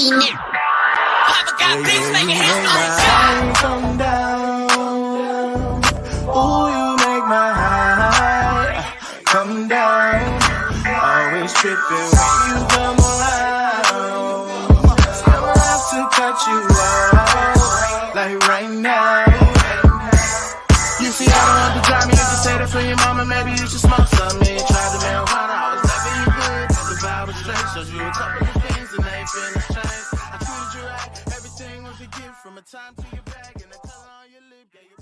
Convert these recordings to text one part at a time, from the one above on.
Come down. Ooh, you make my high come down. Always tripping when you come around. Never have to cut you out like right now. You see, I don't have to drive me. You can say that for your mama. Maybe you should smoke some. Me try to marijuana. I was never you good. The vibe was straight. Showed you a couple of things and they feeling strange. I treated you right. Everything was a gift from a time to your bag and the color on your lip. Yeah, you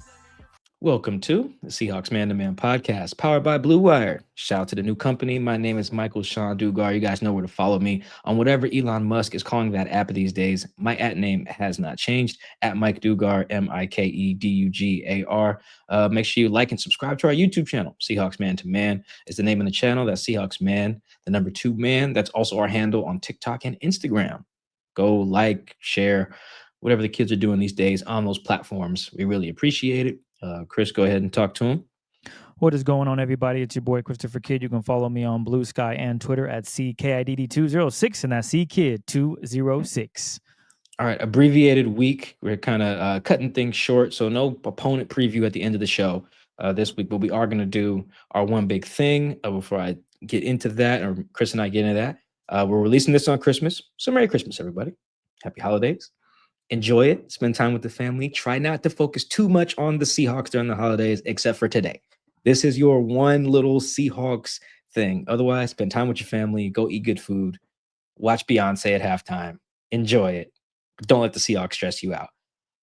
Welcome to the Seahawks Man to Man podcast, powered by Blue Wire. Shout out to the new company. My name is Michael-Shawn You guys know where to follow me on whatever Elon Musk is calling that app these days. My @ name has not changed, at Mike Dugar, MikeDugar. Make sure you like and subscribe to our YouTube channel. Seahawks Man to Man is the name of the channel. That's Seahawks Man, the number 2 man. That's also our handle on TikTok and Instagram. Go like, share, whatever the kids are doing these days on those platforms. We really appreciate it. Chris, go ahead and talk to him. What is going on, everybody? It's your boy, Christopher Kid. You can follow me on Blue Sky and Twitter at CKIDD206, and that's CKid206. All right, abbreviated week. We're kind of cutting things short, so no opponent preview at the end of the show this week, but we are going to do our one big thing. Before I get into that, or Chris and I get into that, we're releasing this on Christmas. So Merry Christmas, everybody. Happy holidays. Enjoy it. Spend time with the family. Try not to focus too much on the Seahawks during the holidays, except for today. This is your one little Seahawks thing. Otherwise, spend time with your family. Go eat good food. Watch Beyonce at halftime. Enjoy it. But don't let the Seahawks stress you out.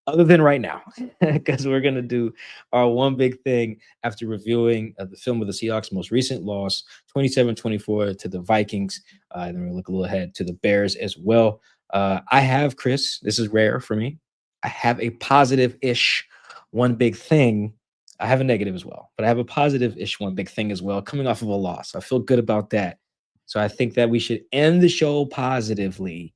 Other than right now, because we're going to do our one big thing after reviewing the film of the Seahawks' most recent loss, 27-24 to the Vikings. And then we'll look a little ahead to the Bears as well. I have, Chris, this is rare for me. I have a positive-ish one big thing. I have a negative as well, but I have a positive-ish one big thing as well, coming off of a loss. I feel good about that. So I think that we should end the show positively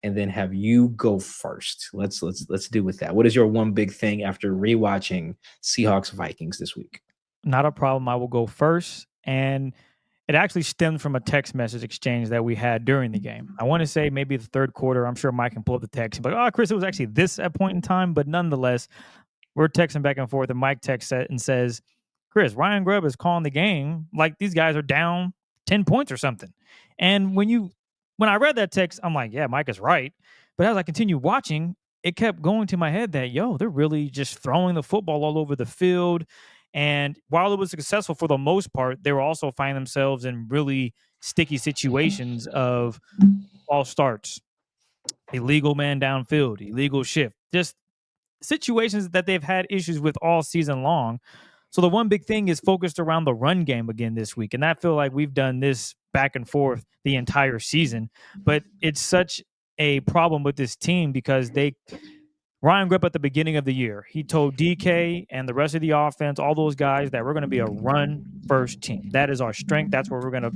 and then have you go first. Let's do with that. What is your one big thing after rewatching Seahawks Vikings this week? Not a problem. I will go first. And it actually stemmed from a text message exchange that we had during the game. I want to say maybe the third quarter. I'm sure Mike can pull up the text. But, Chris, it was actually this at point in time. But nonetheless, we're texting back and forth. And Mike texts and says, Chris, Ryan Grubb is calling the game like these guys are down 10 points or something. And when I read that text, I'm like, yeah, Mike is right. But as I continued watching, it kept going to my head that, they're really just throwing the football all over the field. And while it was successful for the most part, they were also finding themselves in really sticky situations of false starts, illegal man downfield, illegal shift, just situations that they've had issues with all season long. So the one big thing is focused around the run game again this week. And I feel like we've done this back and forth the entire season. But it's such a problem with this team because Ryan Grubb at the beginning of the year, he told DK and the rest of the offense, all those guys, that we're going to be a run-first team. That is our strength. That's who we're going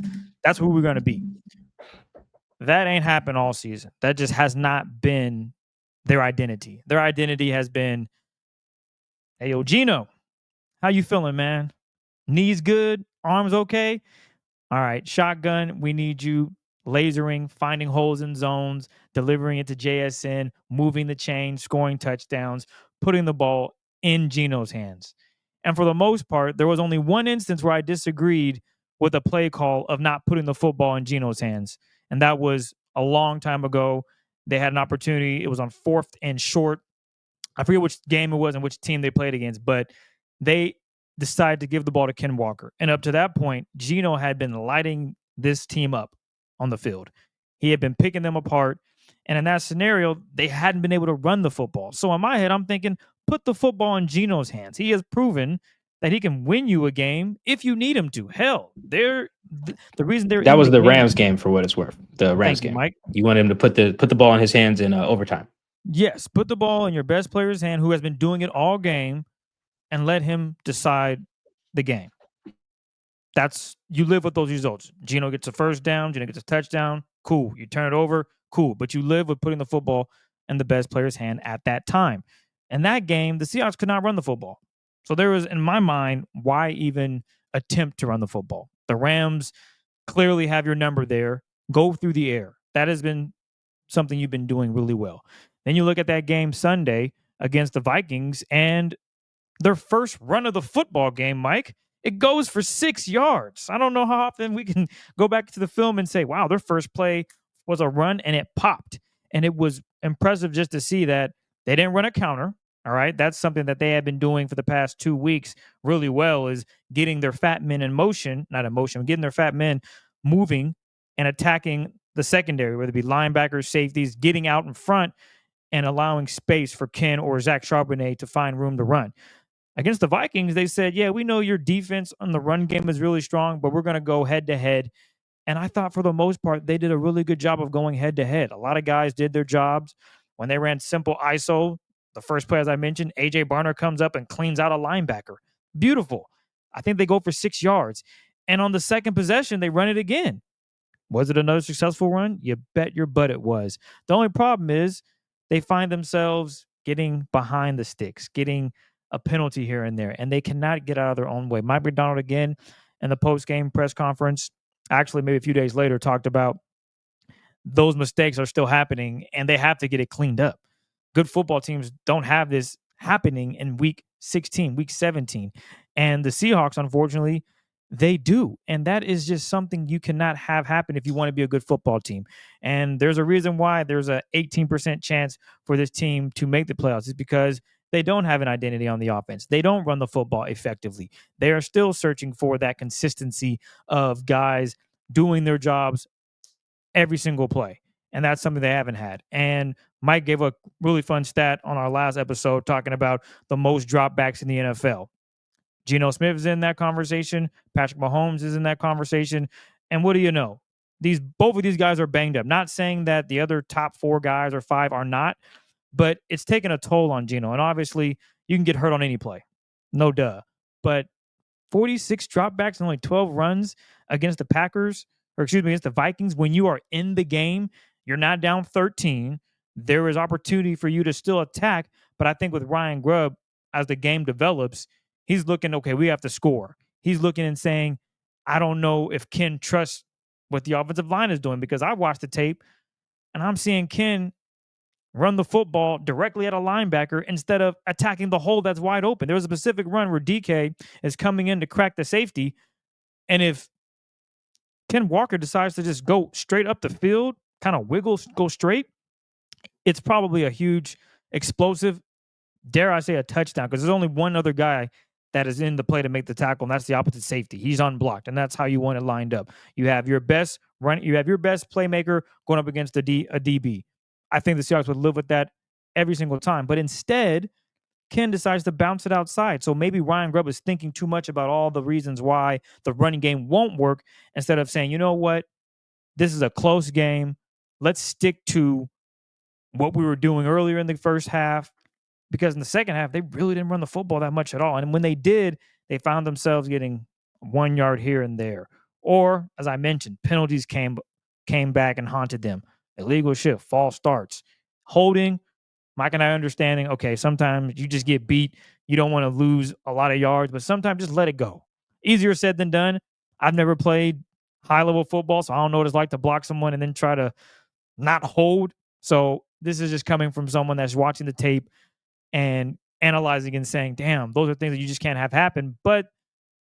to be. That ain't happened all season. That just has not been their identity. Their identity has been, hey, yo, Gino, how you feeling, man? Knees good? Arms okay? All right, shotgun, we need you lasering, finding holes in zones, delivering it to JSN, moving the chain, scoring touchdowns, putting the ball in Gino's hands. And for the most part, there was only one instance where I disagreed with a play call of not putting the football in Gino's hands. And that was a long time ago. They had an opportunity. It was on 4th and short. I forget which game it was and which team they played against, but they decided to give the ball to Ken Walker. And up to that point, Gino had been lighting this team up on the field. He had been picking them apart. And in that scenario, they hadn't been able to run the football. So in my head, I'm thinking, put the football in Gino's hands. He has proven that he can win you a game if you need him to. Hell, the reason they're that was the Rams game for what it's worth. The Rams game. Mike. You want him to put the ball in his hands in overtime. Yes, put the ball in your best player's hand who has been doing it all game and let him decide the game. You live with those results. Gino gets a first down, Gino gets a touchdown, cool. You turn it over, cool. But you live with putting the football in the best player's hand at that time. In that game, the Seahawks could not run the football. So there was, in my mind, why even attempt to run the football? The Rams clearly have your number there. Go through the air. That has been something you've been doing really well. Then you look at that game Sunday against the Vikings and their first run of the football game, Mike, it goes for 6 yards. I don't know how often we can go back to the film and say, wow, their first play was a run and it popped. And it was impressive just to see that they didn't run a counter. All right. That's something that they have been doing for the past 2 weeks really well, is getting their fat men in motion, not in motion, getting their fat men moving and attacking the secondary, whether it be linebackers, safeties, getting out in front and allowing space for Ken or Zach Charbonnet to find room to run. Against the Vikings, they said, yeah, we know your defense on the run game is really strong, but we're going to go head to head. And I thought for the most part, they did a really good job of going head to head. A lot of guys did their jobs. When they ran simple ISO, the first play, as I mentioned, AJ Barner comes up and cleans out a linebacker. Beautiful. I think they go for 6 yards. And on the second possession, they run it again. Was it another successful run? You bet your butt it was. The only problem is they find themselves getting behind the sticks, getting a penalty here and there, and they cannot get out of their own way. Mike McDonald, again, in the post-game press conference, actually maybe a few days later, talked about those mistakes are still happening and they have to get it cleaned up. Good football teams don't have this happening in week 16, week 17. And the Seahawks, unfortunately, they do. And that is just something you cannot have happen if you want to be a good football team. And there's a reason why there's a 18% chance for this team to make the playoffs. It's because they don't have an identity on the offense. They don't run the football effectively. They are still searching for that consistency of guys doing their jobs every single play. And that's something they haven't had. And Mike gave a really fun stat on our last episode talking about the most dropbacks in the NFL. Geno Smith is in that conversation. Patrick Mahomes is in that conversation. And what do you know? Both of these guys are banged up. Not saying that the other top 4 guys or 5 are not, but it's taken a toll on Geno. And obviously, you can get hurt on any play. No duh. But 46 dropbacks and only 12 runs against the Packers, or excuse me, against the Vikings, when you are in the game, you're not down 13. There is opportunity for you to still attack. But I think with Ryan Grubb, as the game develops, he's looking, okay, we have to score. He's looking and saying, I don't know if Ken trusts what the offensive line is doing, because I watched the tape and I'm seeing Ken run the football directly at a linebacker instead of attacking the hole that's wide open. There was a specific run where DK is coming in to crack the safety. And if Ken Walker decides to just go straight up the field, kind of wiggle, go straight, it's probably a huge, explosive, dare I say, a touchdown, because there's only one other guy that is in the play to make the tackle, and that's the opposite safety. He's unblocked, and that's how you want it lined up. You have your best playmaker going up against a DB. I think the Seahawks would live with that every single time. But instead, Ken decides to bounce it outside. So maybe Ryan Grubb is thinking too much about all the reasons why the running game won't work, instead of saying, you know what, this is a close game. Let's stick to what we were doing earlier in the first half, because in the second half, they really didn't run the football that much at all. And when they did, they found themselves getting 1 yard here and there. Or, as I mentioned, penalties came back and haunted them. Illegal shift, false starts, holding. Mike and I understanding, okay, sometimes you just get beat. You don't want to lose a lot of yards, but sometimes just let it go. Easier said than done. I've never played high-level football, so I don't know what it's like to block someone and then try to not hold. So this is just coming from someone that's watching the tape and analyzing and saying, damn, those are things that you just can't have happen. But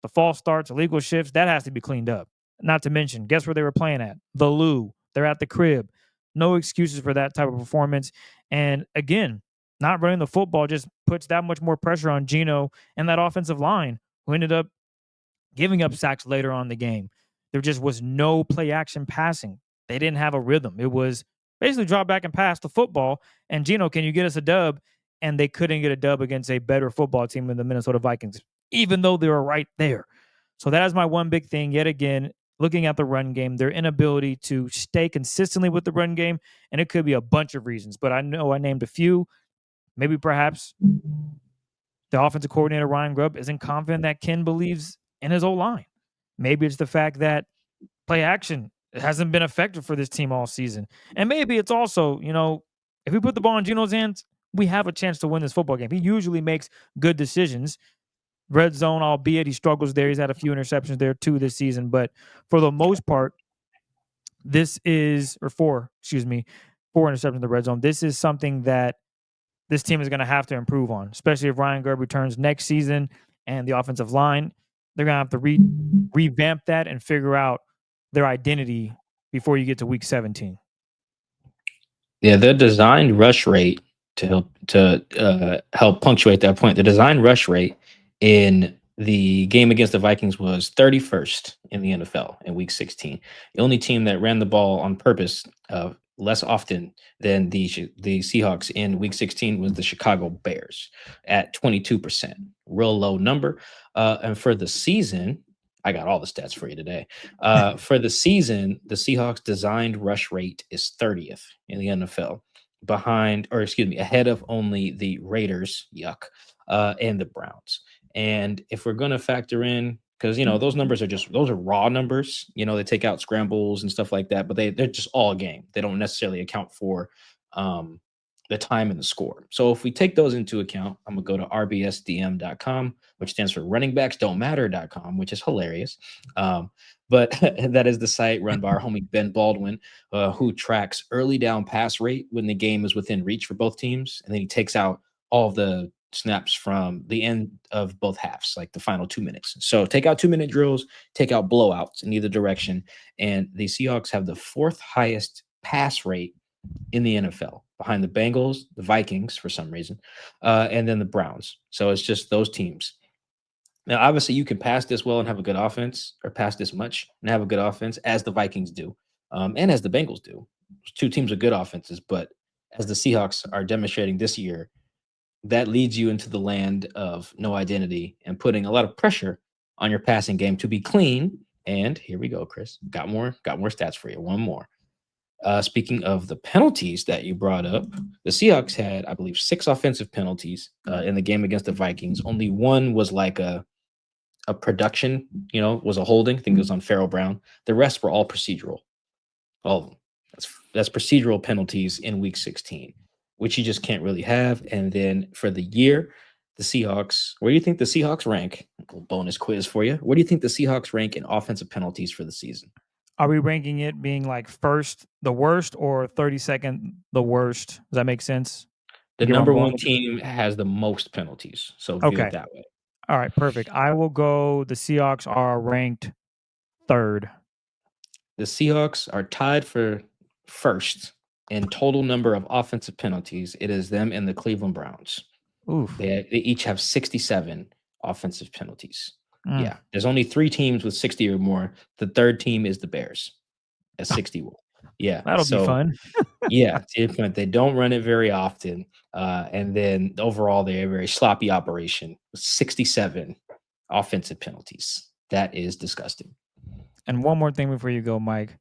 the false starts, illegal shifts, that has to be cleaned up. Not to mention, guess where they were playing at? The Lou. They're at the crib. No excuses for that type of performance. And again, not running the football just puts that much more pressure on Geno and that offensive line, who ended up giving up sacks later on in the game. There just was no play action passing. They didn't have a rhythm. It was basically drop back and pass the football. And Geno, can you get us a dub? And they couldn't get a dub against a better football team than the Minnesota Vikings, even though they were right there. So that is my one big thing. Yet again, looking at the run game, their inability to stay consistently with the run game, and it could be a bunch of reasons, but I know I named a few. Maybe perhaps the offensive coordinator, Ryan Grubb, isn't confident that Ken believes in his O-line. Maybe it's the fact that play action hasn't been effective for this team all season. And maybe it's also, if we put the ball in Geno's hands, we have a chance to win this football game. He usually makes good decisions. Red zone, albeit he struggles there. He's had a few interceptions there too this season. But for the most part, this is 4 interceptions in the red zone. This is something that this team is going to have to improve on, especially if Ryan Gerb returns next season and the offensive line. They're going to have to revamp that and figure out their identity before you get to week 17. Yeah, the designed rush rate help punctuate that point. The designed rush rate in the game against the Vikings was 31st in the NFL in Week 16. The only team that ran the ball on purpose less often than the Seahawks in Week 16 was the Chicago Bears at 22%. Real low number. And for the season, I got all the stats for you today. For the season, the Seahawks designed rush rate is 30th in the NFL, ahead of only the Raiders, and the Browns. And if we're going to factor in, because those numbers those are raw numbers. They take out scrambles and stuff like that, but they're just all game. They don't necessarily account for the time and the score. So if we take those into account, I'm gonna go to rbsdm.com, which stands for runningbacks.don't matter.com, which is hilarious. But that is the site run by our homie Ben Baldwin, who tracks early down pass rate when the game is within reach for both teams, and then he takes out all of the snaps from the end of both halves, like the final 2 minutes. So take out 2-minute drills, take out blowouts in either direction, and the Seahawks have the 4th highest pass rate in the NFL, behind the Bengals, the Vikings for some reason, and then the Browns. So it's just those teams. Now, obviously, you can pass this well and have a good offense, or pass this much and have a good offense, as the Vikings do, and as the Bengals do. Two teams with good offenses, but as the Seahawks are demonstrating this year, that leads you into the land of no identity and putting a lot of pressure on your passing game to be clean. And here we go, Chris. Got more stats for you. One more. Speaking of the penalties that you brought up, the Seahawks had, I believe, 6 offensive penalties in the game against the Vikings. Only one was like a production, was a holding. I think it was on Farrell Brown. The rest were all procedural. All of them. That's procedural penalties in Week 16, which you just can't really have. And then for the year, the Seahawks, where do you think the Seahawks rank? A little bonus quiz for you. Where do you think the Seahawks rank in offensive penalties for the season? Are we ranking it being like first the worst or 32nd the worst? Does that make sense? The number one team has the most penalties, so view it that way. All right, perfect. I will go. The Seahawks are ranked 3rd. The Seahawks are tied for first in total number of offensive penalties. It is them and the Cleveland Browns. Oof. They each have 67 offensive penalties. Yeah, there's only 3 teams with 60 or more. The 3rd team is the Bears at 61. Yeah, that'll be fun. Yeah, to your point, they don't run it very often, and then overall they're a very sloppy operation with 67 offensive penalties. That is disgusting. And one more thing before you go, Mike.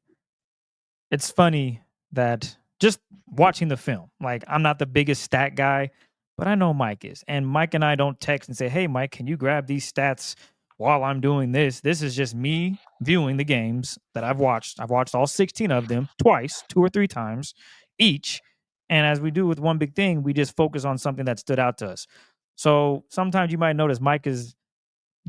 It's funny that just watching the film, like, I'm not the biggest stat guy, but I know Mike is. And Mike and I don't text and say, hey, Mike, can you grab these stats while I'm doing this? This is just me viewing the games that I've watched. I've watched all 16 of them twice, 2 or 3 times each. And as we do with one big thing, we just focus on something that stood out to us. So sometimes you might notice Mike is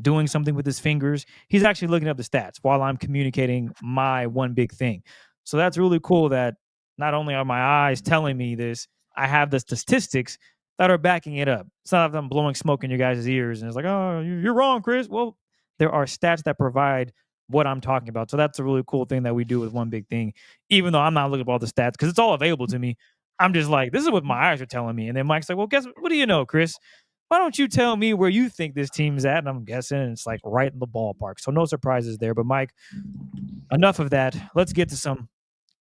doing something with his fingers. He's actually looking up the stats while I'm communicating my one big thing. So that's really cool that not only are my eyes telling me this, I have the statistics that are backing it up. It's not like I'm blowing smoke in your guys' ears and it's like, oh, you're wrong, Chris. Well, there are stats that provide what I'm talking about. So that's a really cool thing that we do with one big thing, even though I'm not looking at all the stats because it's all available to me. I'm just like, this is what my eyes are telling me. And then Mike's like, well, what do you know, Chris? Why don't you tell me where you think this team's at? And I'm guessing it's like right in the ballpark. So no surprises there. But Mike, enough of that. Let's get to some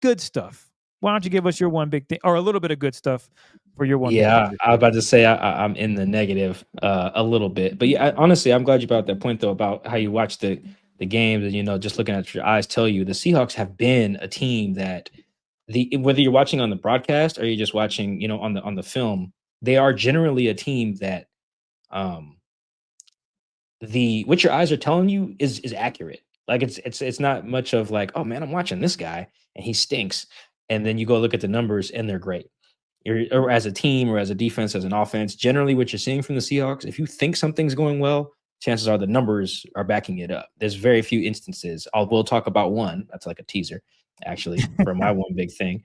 good stuff. Why don't you give us your one big thing, or a little bit of good stuff for your one? Yeah, I was about to say I'm in the negative a little bit, but yeah, honestly, I'm glad you brought that point though about how you watch the games, and just looking at your eyes tell you the Seahawks have been a team that whether you're watching on the broadcast or you're just watching on the film, they are generally a team that what your eyes are telling you is accurate. Like it's not much of like, oh man, I'm watching this guy and he stinks, and then you go look at the numbers and they're great. Or as a team or as a defense, as an offense, generally what you're seeing from the Seahawks, if you think something's going well, chances are the numbers are backing it up. There's very few instances. We'll talk about one. That's like a teaser, actually, for my one big thing.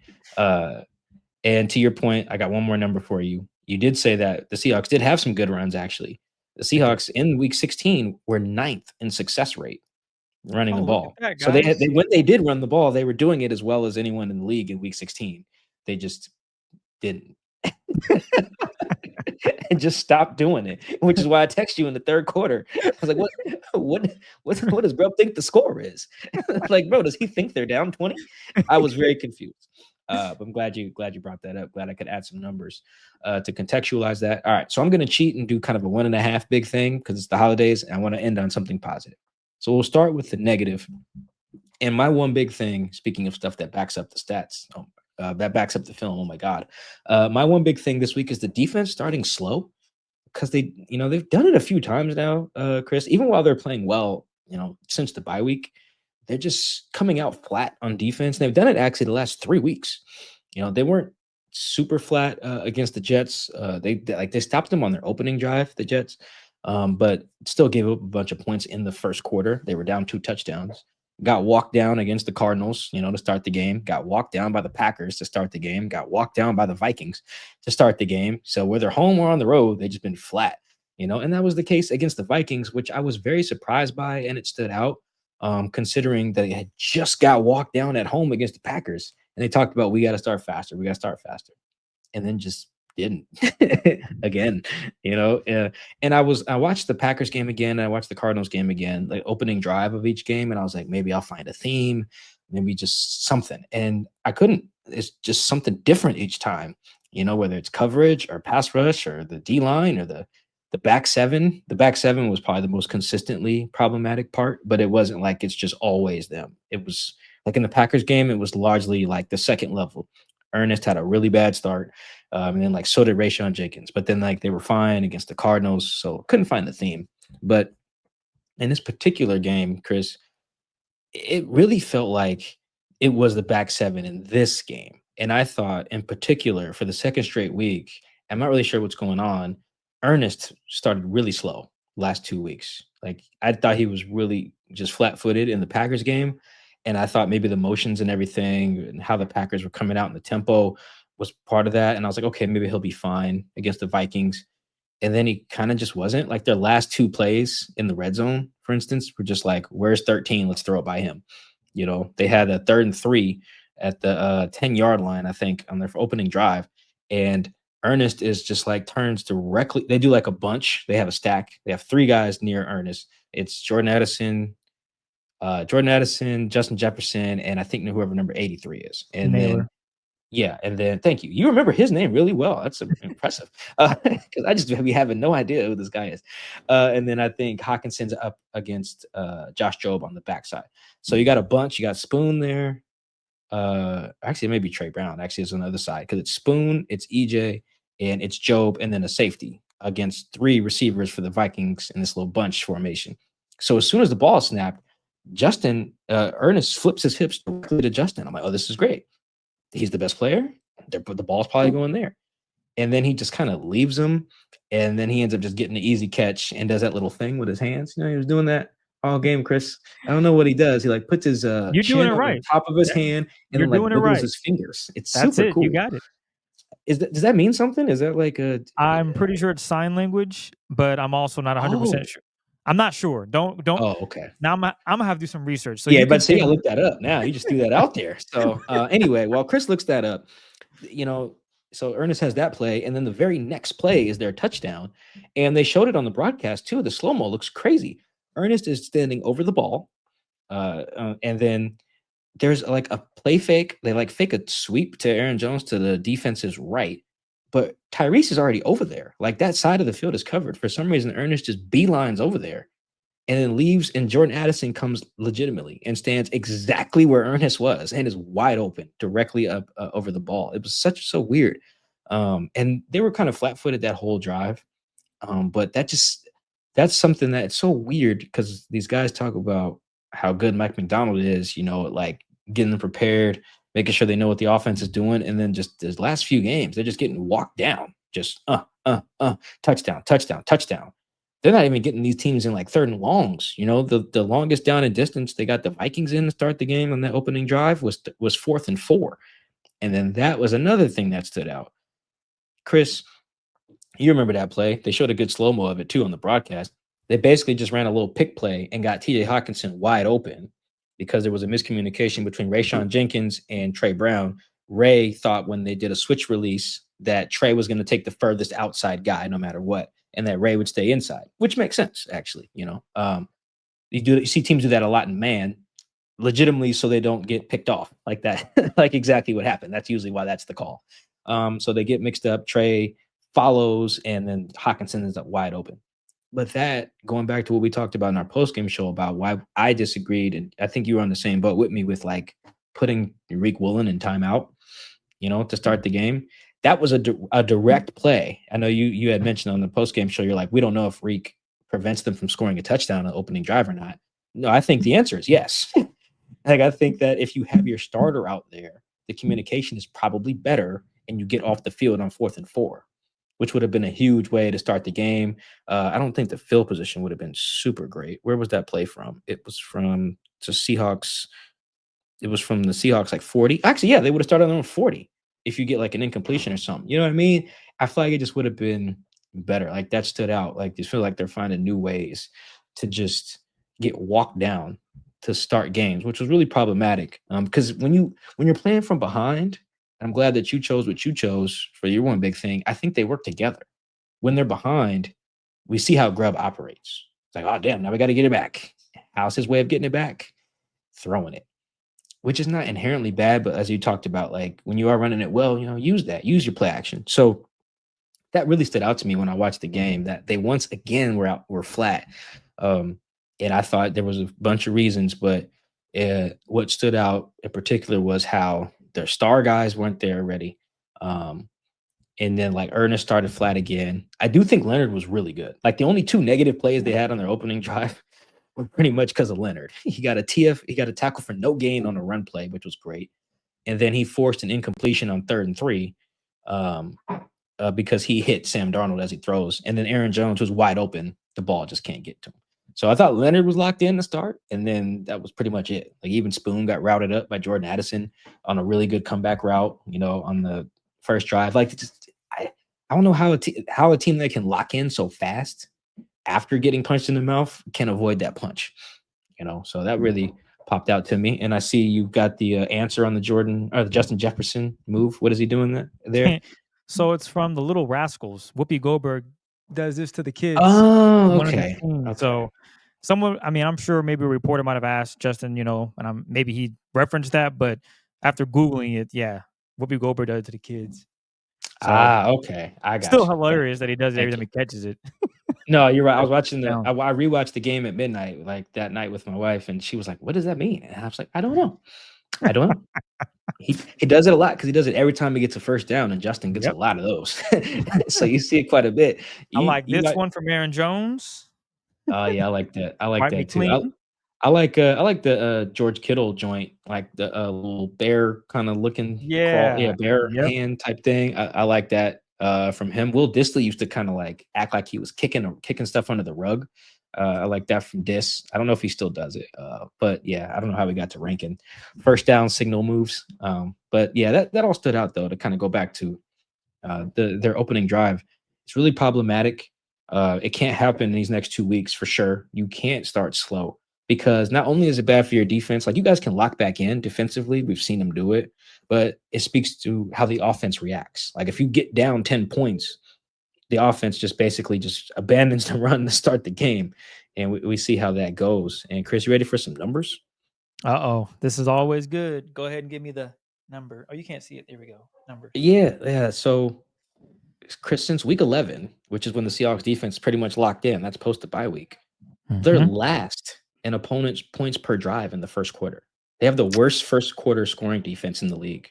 And to your point, I got one more number for you. You did say that the Seahawks did have some good runs, actually. The They did. Seahawks in week 16 were 9th in success rate running the Oh, look at ball. that, So they guys. when they did run the ball, they were doing it as well as anyone in the league in week 16. They just didn't. And just stopped doing it, which is why I text you in the third quarter. I was like, what does bro think the score is? Like, bro, does he think they're down 20? I was very confused. But I'm glad you brought that up. Glad I could add some numbers to contextualize that. All right, so I'm gonna cheat and do kind of a 1.5 big thing because it's the holidays and I want to end on something positive. So we'll start with the negative. And my one big thing, speaking of stuff that backs up the stats, that backs up the film. Oh my God. My one big thing this week is the defense starting slow because they've done it a few times now, Chris, even while they're playing well, since the bye week, they're just coming out flat on defense. And they've done it actually the last 3 weeks. They weren't super flat against the Jets. They stopped them on their opening drive, the Jets, but still gave up a bunch of points in the first quarter. They were down 2 touchdowns. Got walked down against the Cardinals, to start the game. Got walked down by the Packers to start the game. Got walked down by the Vikings to start the game. So whether home or on the road, they've just been flat, and that was the case against the Vikings, which I was very surprised by, and it stood out, considering that they had just got walked down at home against the Packers. And they talked about, we got to start faster. We got to start faster. And then just didn't again, and I watched the Packers game again. And I watched the Cardinals game again, like opening drive of each game. And I was like, maybe I'll find a theme, maybe just something. And I couldn't. It's just something different each time, whether it's coverage or pass rush or the D line or the back seven. The back seven was probably the most consistently problematic part, but it wasn't like it's just always them. It was like in the Packers game, it was largely like the second level. Ernest had a really bad start, and then so did Rayshon Jenkins. But then they were fine against the Cardinals, so couldn't find the theme. But in this particular game, Chris, it really felt like it was the back seven in this game. And I thought, in particular, for the second straight week, I'm not really sure what's going on. Ernest started really slow last 2 weeks. Like I thought he was really just flat-footed in the Packers game. And I thought maybe the motions and everything and how the Packers were coming out in the tempo was part of that. And I was like, okay, maybe he'll be fine against the Vikings. And then he kind of just wasn't. Like their last 2 plays in the red zone, for instance, were just like, where's 13? Let's throw it by him. They had a 3rd and 3 at the 10-yard line, I think, on their opening drive. And Ernest is just turns directly. They do like a bunch. They have a stack. They have 3 guys near Ernest. It's Jordan Addison, Justin Jefferson, and I think whoever number 83 is. And Naylor. then thank you. You remember his name really well. That's impressive. Because I just be having no idea who this guy is. And then I think Hawkinson's up against Josh Jobe on the backside. So you got a bunch. You got Spoon there. Actually, it may be Trey Brown. Actually, it's on the other side because it's Spoon, it's EJ, and it's Jobe, and then a safety against 3 receivers for the Vikings in this little bunch formation. So as soon as the ball is snapped, Ernest flips his hips directly to Justin. I'm like, oh, this is great. He's the best player. The ball's probably going there. And then he just kind of leaves him. And then he ends up just getting an easy catch and does that little thing with his hands. He was doing that all game, Chris. I don't know what he does. He puts his You're chin doing it on right. the top of his hand and You're then doing it wiggles right. his fingers. It's That's super it. cool. You got it. Does that mean something? Is that like a? I'm pretty sure it's sign language, but I'm also not 100% sure. I'm not sure. Don't. Oh, okay. Now I'm gonna have to do some research. So Yeah, you but can you gotta look that up now. You just threw that out there. So anyway, while Chris looks that up, so Ernest has that play, and then the very next play is their touchdown, and they showed it on the broadcast too. The slow mo looks crazy. Ernest is standing over the ball, and then there's a play fake. They fake a sweep to Aaron Jones to the defense's right, but Tyrese is already over there. That side of the field is covered. For some reason, Ernest just beelines over there and then leaves, and Jordan Addison comes legitimately and stands exactly where Ernest was and is wide open directly up over the ball. It was so weird. And they were kind of flat-footed that whole drive. But that's something that's so weird because these guys talk about how good Mike McDonald is, getting them prepared, making sure they know what the offense is doing. And then just these last few games, they're just getting walked down. Just touchdown, touchdown, touchdown. They're not even getting these teams in 3rd and longs. The longest down in distance they got the Vikings in to start the game on that opening drive was 4th and 4. And then that was another thing that stood out. Chris, you remember that play? They showed a good slow mo of it too on the broadcast. They basically just ran a little pick play and got TJ Hawkinson wide open because there was a miscommunication between Rayshawn Jenkins and Trey Brown. Ray thought when they did a switch release that Trey was going to take the furthest outside guy no matter what, and that Ray would stay inside, which makes sense actually. You see teams do that a lot in man, legitimately, so they don't get picked off like that, like exactly what happened. That's usually why that's the call. So they get mixed up. Trey follows, and then Hawkinson is up wide open. But that, going back to what we talked about in our post-game show about why I disagreed, and I think you were on the same boat with me with like putting Riq Woolen in timeout, to start the game. That was a direct play. I know you had mentioned on the post-game show, you're like, we don't know if Riq prevents them from scoring a touchdown on the opening drive or not. No, I think the answer is yes. Like, I think that if you have your starter out there, the communication is probably better and you get off the field on 4th and 4, which would have been a huge way to start the game. I don't think the field position would have been super great. Where was that play from? It was from the Seahawks. It was from the Seahawks, like 40. Actually, yeah, they would have started on their own 40 if you get like an incompletion or something. You know what I mean? I feel like it just would have been better. Like, that stood out. Like, just feel like they're finding new ways to just get walked down to start games, which was really problematic. Because when you're playing from behind, I'm glad that you chose what you chose for your one big thing. I think they work together. When they're behind, we see how Grubb operates. It's like, oh, damn, now we got to get it back. How's his way of getting it back? Throwing it, which is not inherently bad. But as you talked about, like, when you are running it well, use your play action. So that really stood out to me when I watched the game, that they once again were flat. And I thought there was a bunch of reasons, but what stood out in particular was how their star guys weren't there already. And then like Ernest started flat again. I do think Leonard was really good. Like, the only 2 negative plays they had on their opening drive were pretty much because of Leonard. He got a tackle for no gain on a run play, which was great. And then he forced an incompletion on 3rd and 3 because he hit Sam Darnold as he throws. And then Aaron Jones was wide open. The ball just can't get to him. So I thought Leonard was locked in to start, and then that was pretty much it. Like, even Spoon got routed up by Jordan Addison on a really good comeback route, on the first drive. Like, I don't know how a team that can lock in so fast after getting punched in the mouth can avoid that punch. So that really popped out to me. And I see you've got the answer on the Justin Jefferson move. What is he doing there? So it's from the Little Rascals. Whoopi Goldberg does this to the kids. Oh, okay. So someone, I'm sure maybe a reporter might have asked Justin, and maybe he referenced that, but after Googling it, yeah, Whoopi Goldberg does it to the kids. So, okay. I got still you. hilarious that he does it every time he catches it. No, you're right. I was watching I rewatched the game at midnight, like that night with my wife, and she was like, "What does that mean?" And I was like, "I don't know. He does it a lot because he does it every time he gets a first down, and Justin gets a lot of those. So you see it quite a bit. I like this one from Aaron Jones. Oh yeah, I like that. I like that too. Clean. I like the George Kittle joint, like the little bear kind of looking bear hand type thing. I like that from him. Will Dissly used to kind of like act like he was kicking stuff under the rug. I like that from Diss. I don't know if he still does it, but yeah, I don't know how we got to ranking first down signal moves. But yeah, that all stood out though, to kind of go back to their opening drive. It's really problematic. It can't happen in these next 2 weeks for sure. You can't start slow, because not only is it bad for your defense, like, you guys can lock back in defensively. We've seen them do it, but it speaks to how the offense reacts. Like, if you get down 10 points, the offense just basically just abandons the run to start the game. And we see how that goes. And Chris, you ready for some numbers? This is always good. Go ahead and give me the number. Oh, you can't see it. There we go. Numbers. Yeah. So, Chris, since week 11, which is when the Seahawks defense pretty much locked in, that's post the bye week, they're last in opponents' points per drive in the first quarter. They have the worst first quarter scoring defense in the league.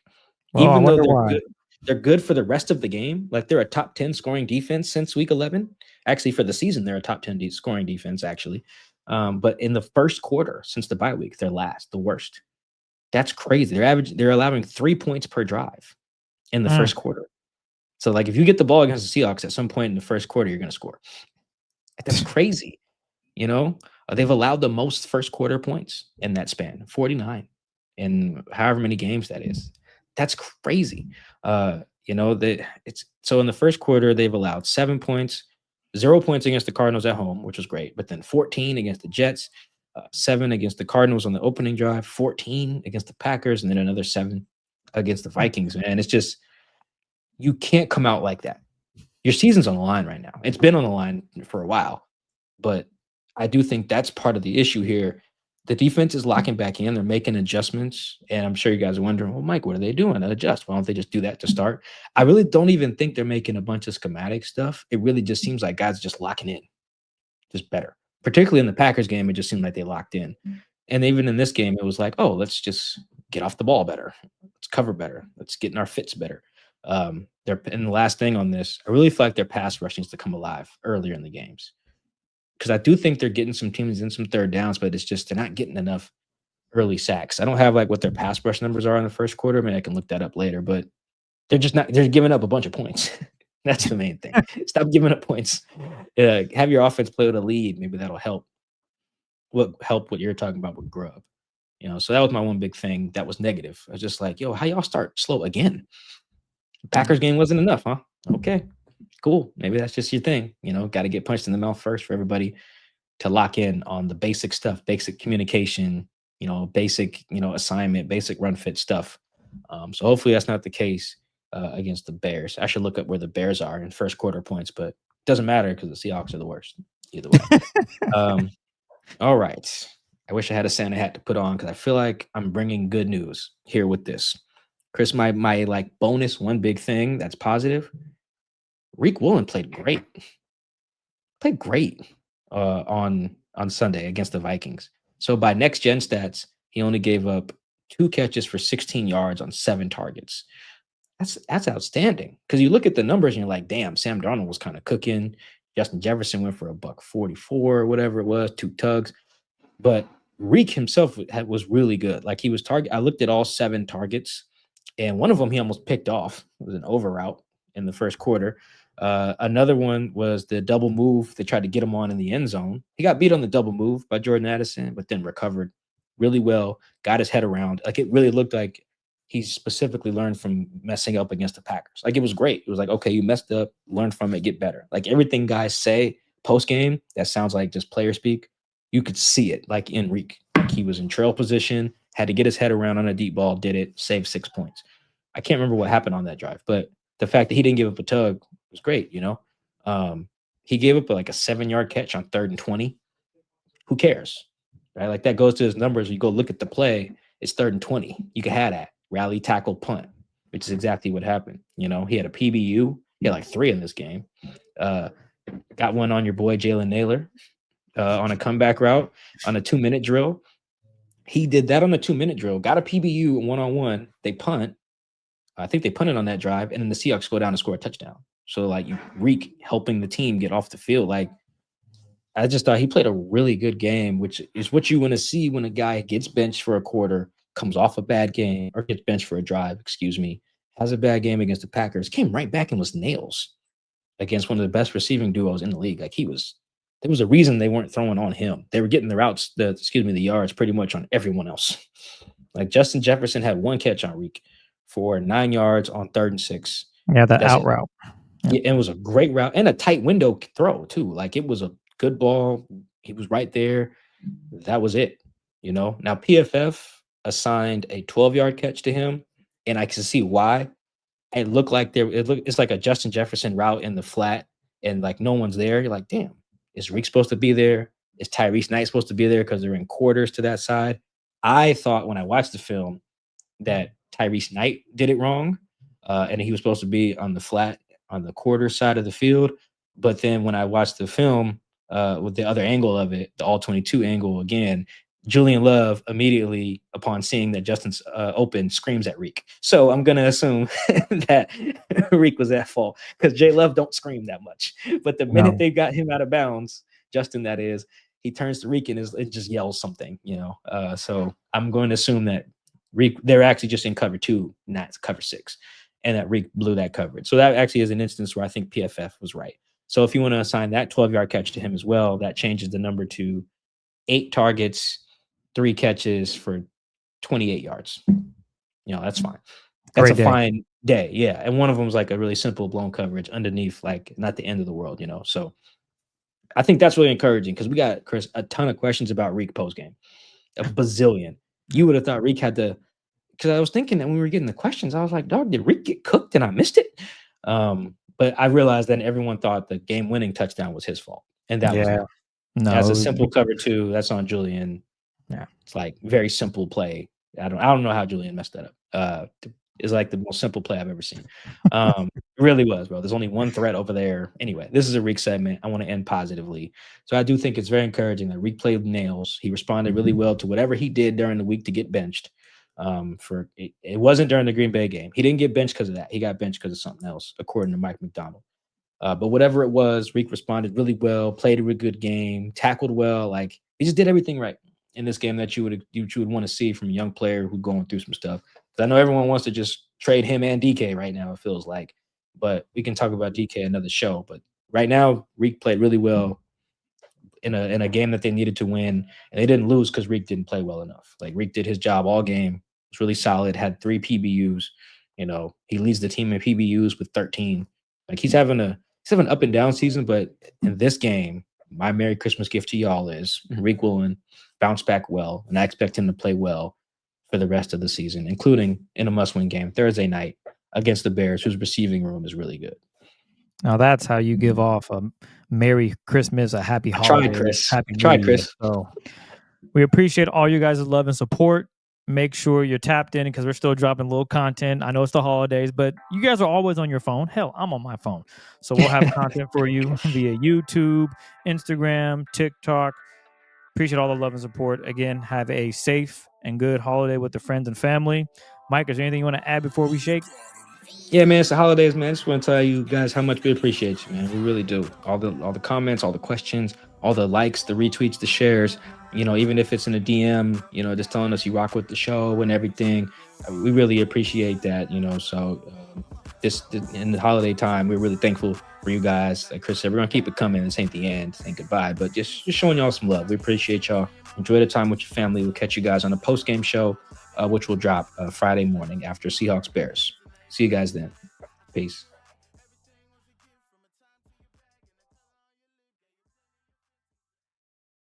Well, even though they're good for the rest of the game. Like, they're a top 10 scoring defense since week 11. Actually, for the season, they're a top 10 scoring defense, actually. But in the first quarter, since the bye week, they're last, the worst. That's crazy. They're allowing 3 points per drive in the first quarter. So, like, if you get the ball against the Seahawks at some point in the first quarter, you're going to score. That's crazy. They've allowed the most first quarter points in that span, 49, in however many games that is. That's crazy. It's so in the first quarter, they've allowed 7 points, 0 points against the Cardinals at home, which was great, but then 14 against the Jets, 7 against the Cardinals on the opening drive, 14 against the Packers, and then another 7 against the Vikings, man. It's just, you can't come out like that. Your season's on the line right now. It's been on the line for a while, but I do think that's part of the issue here. The defense is locking back in. They're making adjustments, and I'm sure you guys are wondering, well, Mike, what are they doing to adjust? Why don't they just do that to start? I really don't even think they're making a bunch of schematic stuff. It really just seems like guys are just locking in, just better. Particularly in the Packers game, it just seemed like they locked in. And even in this game, it was like, oh, let's just get off the ball better. Let's cover better. Let's get in our fits better. And the last thing on this, I really feel like their pass rushing is to come alive earlier in the games. Because I do think they're getting some teams in some third downs, but it's just they're not getting enough early sacks. I don't have like what their pass rush numbers are in the first quarter. I mean, I can look that up later, but they're giving up a bunch of points. That's the main thing. Stop giving up points. Have your offense play with a lead. Maybe that'll help. What you're talking about with Grub. So that was my one big thing that was negative. I was just like, yo, how y'all start slow again? Packers game wasn't enough, huh? Okay, cool. Maybe that's just your thing. Got to get punched in the mouth first for everybody to lock in on the basic stuff, basic communication, basic, assignment, basic run fit stuff. So hopefully that's not the case against the Bears. I should look up where the Bears are in first quarter points, but it doesn't matter because the Seahawks are the worst either way. All right. I wish I had a Santa hat to put on because I feel like I'm bringing good news here with this. Chris, my like bonus one big thing that's positive. Riq Woolen played great. On Sunday against the Vikings. So by next gen stats, he only gave up 2 catches for 16 yards on 7 targets. That's outstanding. Because you look at the numbers and you're like, damn, Sam Darnold was kind of cooking. Justin Jefferson went for $144 or whatever it was, 2 tugs. But Riq himself was really good. Like he was I looked at all 7 targets, and one of them he almost picked off. It was an over route in the first quarter. Another one was the double move. They tried to get him on in the end zone. He got beat on the double move by Jordan Addison, but then recovered really well, got his head around. Like it really looked like he specifically learned from messing up against the Packers. Like it was great. It was like, okay, you messed up, learn from it, get better. Like everything guys say post-game, that sounds like just player speak. You could see it like in Riq. Like he was in trail position, had to get his head around on a deep ball, did it, saved 6 points. I can't remember what happened on that drive, but the fact that he didn't give up a tug was great, He gave up like a 7-yard catch on 3rd and 20. Who cares? Right? Like that goes to his numbers. You go look at the play, it's 3rd and 20. You can have that. Rally, tackle, punt, which is exactly what happened. He had a PBU. He had like 3 in this game. Got one on your boy Jalen Naylor on a comeback route on a 2-minute drill. He did that on the 2-minute drill, got a PBU 1-on-1. They punt. I think they punted on that drive, and then the Seahawks go down and score a touchdown. So, like, Riq helping the team get off the field. Like, I just thought he played a really good game, which is what you want to see when a guy gets benched for a quarter, comes off a bad game, or gets benched for a drive, has a bad game against the Packers, came right back and was nails against one of the best receiving duos in the league. Like, there was a reason they weren't throwing on him. They were getting the yards pretty much on everyone else. Like, Justin Jefferson had 1 catch on Riq for 9 yards on 3rd and 6. Yeah, that out route. Yeah, and it was a great route and a tight window throw too. Like it was a good ball. He was right there. That was it. Now PFF assigned a 12-yard catch to him, and I can see why. It looked like it's like a Justin Jefferson route in the flat, and like no one's there. You're like, damn, is Riq supposed to be there? Is Tyrese Knight supposed to be there because they're in quarters to that side? I thought when I watched the film that Tyrese Knight did it wrong, and he was supposed to be on the flat on the quarter side of the field. But then when I watched the film with the other angle of it, the all 22 angle again, Julian Love immediately upon seeing that Justin's open screams at Riq. So I'm going to assume that Riq was at fault because J Love don't scream that much. But the minute they got him out of bounds, Justin, that is, he turns to Riq and it just yells something, So I'm going to assume that Riq, they're actually just in cover 2, not cover 6, and that Riq blew that coverage. So that actually is an instance where I think PFF was right. So if you want to assign that 12-yard catch to him as well, that changes the number to 8 targets, 3 catches for 28 yards. That's fine. That's Great a day. fine day. Yeah. And one of them was like a really simple blown coverage underneath, like not the end of the world, So I think that's really encouraging because we got, Chris, a ton of questions about Riq post game, a bazillion. You would have thought Riq had to, because I was thinking that when we were getting the questions, I was like, dog, did Riq get cooked and I missed it? But I realized that everyone thought the game winning touchdown was his fault. And that was Yeah. not. That's a No. simple cover two. That's on Julian. Yeah. It's like very simple play. I don't know how Julian messed that up. It's like the most simple play I've ever seen. It really was, bro. There's only one threat over there. Anyway, this is a Riq segment. I want to end positively. So I do think it's very encouraging that Riq played nails. He responded really well to whatever he did during the week to get benched. It wasn't during the Green Bay game. He didn't get benched because of that. He got benched because of something else, according to Mike McDonald. But whatever it was, Riq responded really well, played a really good game, tackled well. Like he just did everything right in this game that you would want to see from a young player who's going through some stuff. Because I know everyone wants to just trade him and DK right now. It feels like, but we can talk about DK another show. But right now, Riq played really well in a game that they needed to win, and they didn't lose because Riq didn't play well enough. Like Riq did his job all game. Was really solid. Had 3 PBUs. He leads the team in PBUs with 13. Like he's having an up and down season, but in this game, my Merry Christmas gift to y'all is Riq Woolen bounce back well, and I expect him to play well for the rest of the season, including in a must-win game Thursday night against the Bears, whose receiving room is really good. Now that's how you give off a Merry Christmas, a Happy I tried, Holiday, Chris. Happy I New tried, Year. Chris. So we appreciate all you guys' love and support. Make sure you're tapped in because we're still dropping little content. I know it's the holidays, but you guys are always on your phone. Hell, I'm on my phone. So we'll have content for you via YouTube, Instagram, TikTok. Appreciate all the love and support. Again, have a safe and good holiday with the friends and family. Mike, is there anything you want to add before we shake? Yeah, man, it's the holidays, man. I just want to tell you guys how much we appreciate you, man. We really do. All the comments, all the questions, all the likes, the retweets, the shares. Even if it's in a DM, just telling us you rock with the show and everything. We really appreciate that. So this in the holiday time, we're really thankful for you guys. Like Chris said, we're gonna keep it coming. This ain't the end. This ain't goodbye, but just showing y'all some love. We appreciate y'all. Enjoy the time with your family. We'll catch you guys on the post game show, which will drop Friday morning after Seahawks Bears. See you guys then. Peace.